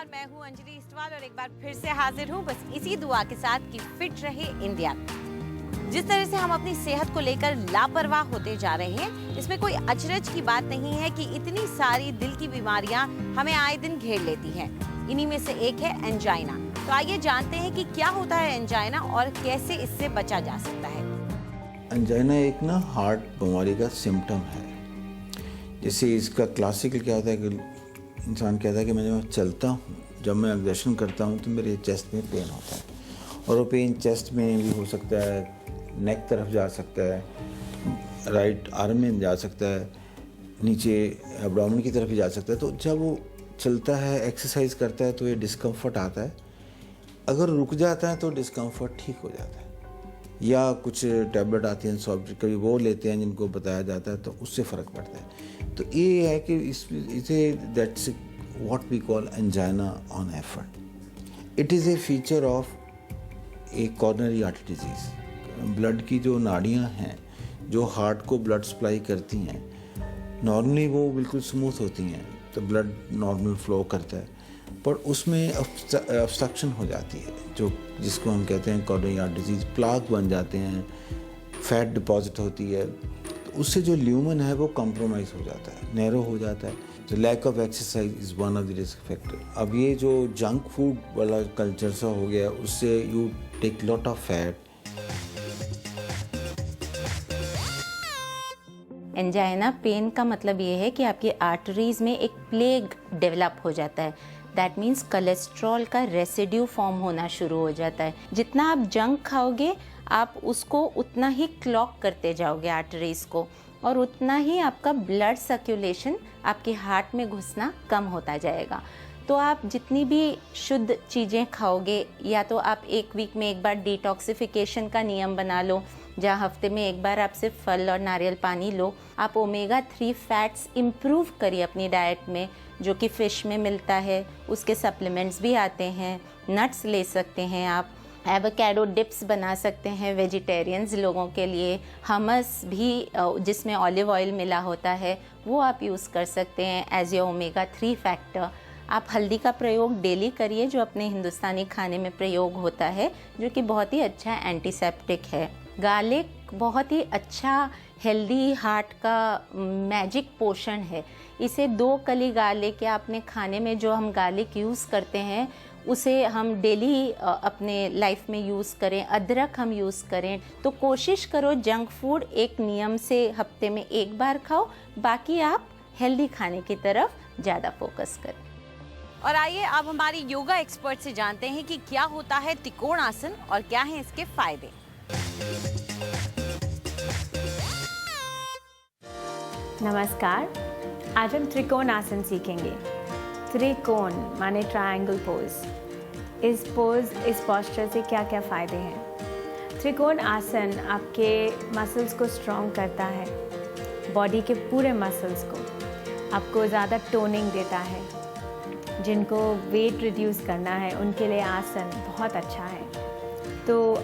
नमस्कार, मैं हूं अंजलि इस्टवाल और एक बार फिर से हाजिर हूं बस इसी दुआ के साथ कि फिट रहे इंडिया। जिस तरह से हम अपनी सेहत को लेकर लापरवाह होते जा रहे हैं, इसमें कोई अचरज की बात नहीं है कि इतनी सारी दिल की बीमारियां हमें आए दिन घेर लेती हैं। इन्हीं में से एक है एंजाइना। तो आइए जानते हैं कि क्या होता है एंजाइना और कैसे इससे बचा जा सकता है। एंजाइना एक हार्ट बीमारी का सिम्टम है। जैसे इसका क्लासिकल क्या होता है कि इंसान कहता है कि मैं जब चलता हूँ, जब मैं एग्जर्शन करता हूँ तो मेरे चेस्ट में पेन होता है, और वो पेन चेस्ट में भी हो सकता है, नेक तरफ जा सकता है, राइट आर्म में जा सकता है, नीचे एब्डोमेन की तरफ भी जा सकता है। तो जब वो चलता है, एक्सरसाइज करता है तो ये डिस्कम्फर्ट आता है। अगर रुक जाता है तो डिस्कम्फर्ट ठीक हो जाता है, या कुछ टैबलेट आती हैं सॉफ्ट, कभी वो लेते हैं जिनको बताया जाता है तो उससे फ़र्क पड़ता है। तो ये है कि इसे that's what we call angina on effort. It is a feature of a coronary artery disease. Blood की जो नाड़ियाँ हैं जो हार्ट को ब्लड सप्लाई करती हैं, नॉर्मली वो बिल्कुल स्मूथ होती हैं तो ब्लड नॉर्मल फ्लो करता है, पर उसमें ऑब्स्ट्रक्शन हो जाती है जिसको हम कहते हैं कॉर्नरी आर्टरी डिजीज़। प्लाक बन जाते हैं, फैट डिपॉजिट होती है, तो उससे जो ल्यूमन है वो कॉम्प्रोमाइज़ हो जाता है, नैरो हो जाता है। तो lack of exercise is one of the risk factor. अब ये जो जंक फूड वाला कल्चर सा हो गया, उससे you take lot of fat. Angina pain का मतलब ये है कि आपकी आर्टरीज में एक प्लेग डेवलप हो जाता है। दैट मीन्स कोलेस्ट्रॉल का रेसिड्यू फॉर्म होना शुरू हो जाता है। जितना आप जंक खाओगे आप उसको उतना ही क्लॉग करते जाओगे आर्टरीज को, और उतना ही आपका ब्लड सर्कुलेशन आपके हार्ट में घुसना कम होता जाएगा। तो आप जितनी भी शुद्ध चीज़ें खाओगे, या तो आप एक वीक में एक बार डिटॉक्सिफिकेशन का नियम बना लो, जहाँ हफ्ते में एक बार आप सिर्फ फल और नारियल पानी लो। आप ओमेगा 3 फैट्स इम्प्रूव करिए अपनी डाइट में, जो कि फ़िश में मिलता है। उसके सप्लीमेंट्स भी आते हैं, नट्स ले सकते हैं आप, एवोकाडो डिप्स बना सकते हैं वेजिटेरियंस लोगों के लिए। हमस भी जिसमें ऑलिव ऑयल मिला होता है वो आप यूज़ कर सकते हैं एज योर ओमेगा 3 फैक्टर। आप हल्दी का प्रयोग डेली करिए, जो अपने हिंदुस्तानी खाने में प्रयोग होता है, जो कि बहुत ही अच्छा एंटीसेप्टिक है। गार्लिक बहुत ही अच्छा हेल्दी हार्ट का मैजिक पोषण है। इसे 2 कली गार्लिक या अपने खाने में जो हम गार्लिक यूज़ करते हैं उसे हम डेली अपने लाइफ में यूज़ करें। अदरक हम यूज़ करें। तो कोशिश करो जंक फूड एक नियम से हफ्ते में एक बार खाओ, बाकी आप हेल्दी खाने की तरफ ज़्यादा फोकस करें। और आइए अब हमारी योगा एक्सपर्ट से जानते हैं कि क्या होता है त्रिकोण आसन और क्या हैं इसके फायदे। नमस्कार, आज हम त्रिकोण आसन सीखेंगे। त्रिकोण माने ट्रायंगल पोज। इस पोस्चर से क्या क्या फ़ायदे हैं? त्रिकोण आसन आपके मसल्स को स्ट्रॉन्ग करता है, बॉडी के पूरे मसल्स को, आपको ज़्यादा टोनिंग देता है। जिनको वेट रिड्यूस करना है उनके लिए आसन बहुत अच्छा है। तो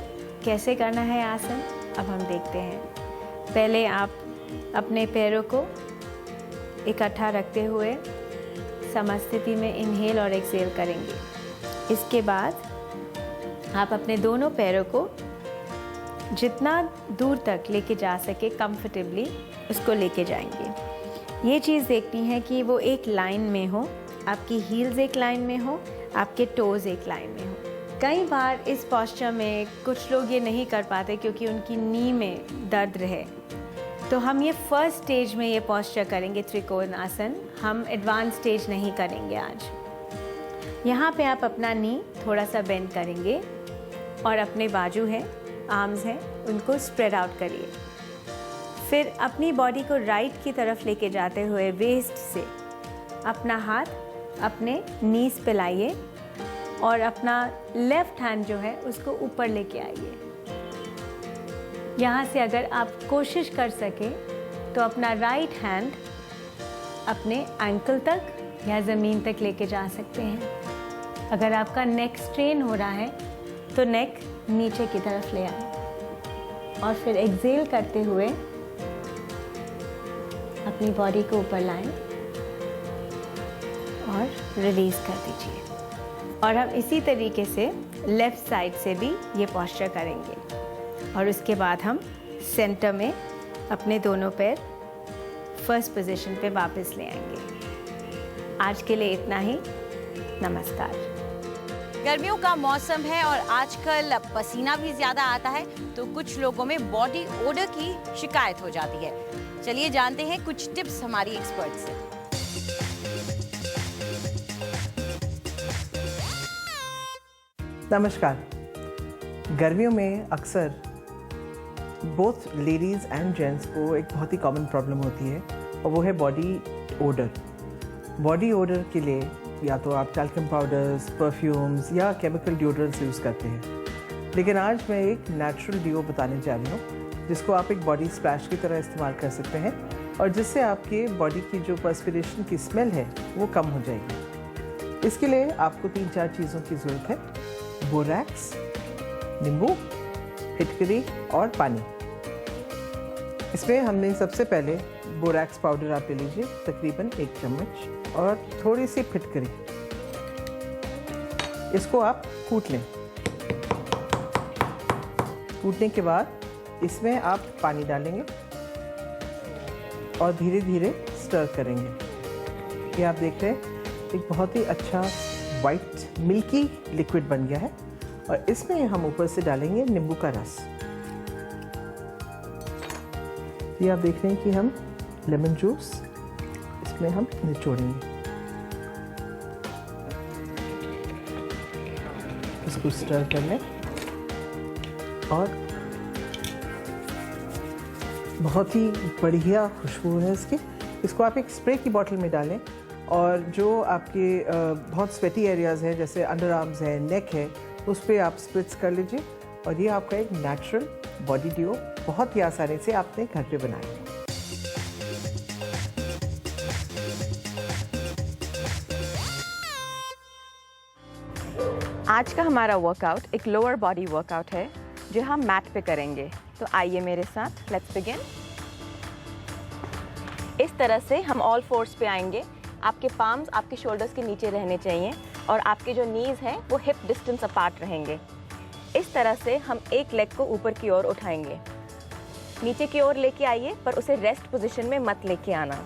कैसे करना है आसन, अब हम देखते हैं। पहले आप अपने पैरों को इकट्ठा रखते हुए समस्थिति में इनहेल और एक्सहेल करेंगे। इसके बाद आप अपने दोनों पैरों को जितना दूर तक लेके जा सके कंफर्टेबली उसको लेके जाएंगे। ये चीज़ देखनी है कि वो एक लाइन में हो, आपकी हील्स एक लाइन में हो, आपके टोज़ एक लाइन में हो। कई बार इस पोस्चर में कुछ लोग ये नहीं कर पाते क्योंकि उनकी नी में दर्द है। तो हम ये फर्स्ट स्टेज में ये पोस्चर करेंगे त्रिकोण आसन, हम एडवांस स्टेज नहीं करेंगे आज। यहाँ पे आप अपना नी थोड़ा सा बेंड करेंगे और अपने बाजू हैं, आर्म्स हैं, उनको स्प्रेड आउट करिए। फिर अपनी बॉडी को राइट की तरफ लेके जाते हुए वेस्ट से अपना हाथ अपने नीज पे लाइए और अपना लेफ्ट हैंड जो है उसको ऊपर लेके आइए। यहाँ से अगर आप कोशिश कर सके तो अपना राइट हैंड अपने एंकल तक या ज़मीन तक लेके जा सकते हैं। अगर आपका नेक स्ट्रेन हो रहा है तो नेक नीचे की तरफ ले आए और फिर एक्सहेल करते हुए अपनी बॉडी को ऊपर लाएं और रिलीज़ कर दीजिए। और हम इसी तरीके से लेफ़्ट साइड से भी ये पोस्चर करेंगे। और उसके बाद हम सेंटर में अपने दोनों पैर फर्स्ट पोजीशन पे वापस ले आएंगे। आज के लिए इतना ही। नमस्कार। गर्मियों का मौसम है और आजकल पसीना भी ज्यादा आता है, तो कुछ लोगों में बॉडी ओडर की शिकायत हो जाती है। चलिए जानते हैं कुछ टिप्स हमारी एक्सपर्ट से। नमस्कार। गर्मियों में अक्सर बोथ लेडीज़ एंड जेंट्स को एक बहुत ही कॉमन प्रॉब्लम होती है और वो है बॉडी ओडर। बॉडी ओडर के लिए या तो आप टैल्कम पाउडर्स, परफ्यूम्स या केमिकल डिओड्रेंट्स यूज़ करते हैं, लेकिन आज मैं एक नेचुरल डिओ बताने जा रही हूँ जिसको आप एक बॉडी स्प्लैश की तरह इस्तेमाल कर सकते हैं और जिससे आपके बॉडी की जो पर्स्पिरेशन की स्मेल है वो कम हो जाएगी। इसके लिए आपको 3-4 चीज़ों की ज़रूरत है: बोरैक्स, नींबू, फिटकरी और पानी। इसमें हमने सबसे पहले बोरैक्स पाउडर आप ले लीजिए, तकरीबन 1 चम्मच, और थोड़ी सी फिटकरी। इसको आप कूट लें। कूटने के बाद इसमें आप पानी डालेंगे और धीरे धीरे स्टर करेंगे। ये आप देख रहे हैं एक बहुत ही अच्छा वाइट मिल्की लिक्विड बन गया है और इसमें हम ऊपर से डालेंगे नींबू का रस। ये आप देख रहे हैं कि हम लेमन जूस इसमें हम निचोड़ेंगे। इसको स्टर कर लें और बहुत ही बढ़िया खुशबू है इसकी। इसको आप एक स्प्रे की बोतल में डालें और जो आपके बहुत स्वेटी एरियाज़ हैं जैसे अंडर आर्म्स है, नेक है, उस पर आप स्प्रिट्स कर लीजिए और ये आपका एक नेचुरल बॉडी डिओ बहुत ही आसानी से आपने घर पे बनाया। आज का हमारा वर्कआउट एक लोअर बॉडी वर्कआउट है जो हम मैट पे करेंगे। तो आइए मेरे साथ, लेट्स बिगिन। इस तरह से हम ऑल फोर्स पे आएंगे। आपके पाम्स आपके शोल्डर्स के नीचे रहने चाहिए और आपके जो नीज़ हैं वो हिप डिस्टेंस अपार्ट रहेंगे। इस तरह से हम एक लेग को ऊपर की ओर उठाएंगे। नीचे की ओर लेके आइए पर उसे रेस्ट पोजीशन में मत लेके आना।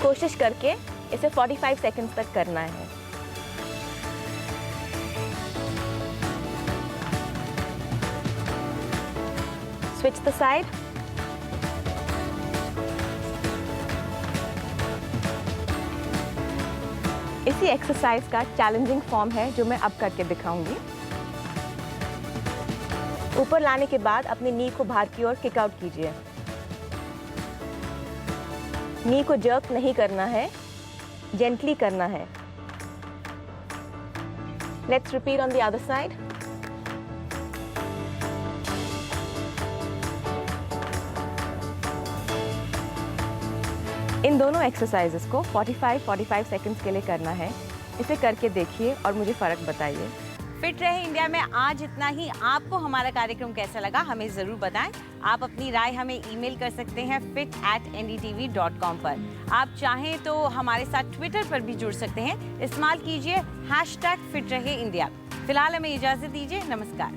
कोशिश करके इसे 45 सेकंड्स तक करना है। Switch the side. इसी एक्सरसाइज का चैलेंजिंग फॉर्म है जो मैं अब करके दिखाऊंगी। ऊपर लाने के बाद अपनी नी को बाहर की ओर किक आउट कीजिए। नी को जर्क नहीं करना है, जेंटली करना है। Let's repeat on the other side. इन दोनों एक्सरसाइजेस को 45 सेकंड्स के लिए करना है। इसे करके देखिए और मुझे फ़र्क बताइए। फिट रहे इंडिया में आज इतना ही। आपको हमारा कार्यक्रम कैसा लगा हमें ज़रूर बताएं। आप अपनी राय हमें ईमेल कर सकते हैं fit@ndtv.com पर। आप चाहें तो हमारे साथ ट्विटर पर भी जुड़ सकते हैं। इस्तेमाल कीजिए #फिट रहे इंडिया। फिलहाल हमें इजाज़त दीजिए। नमस्कार।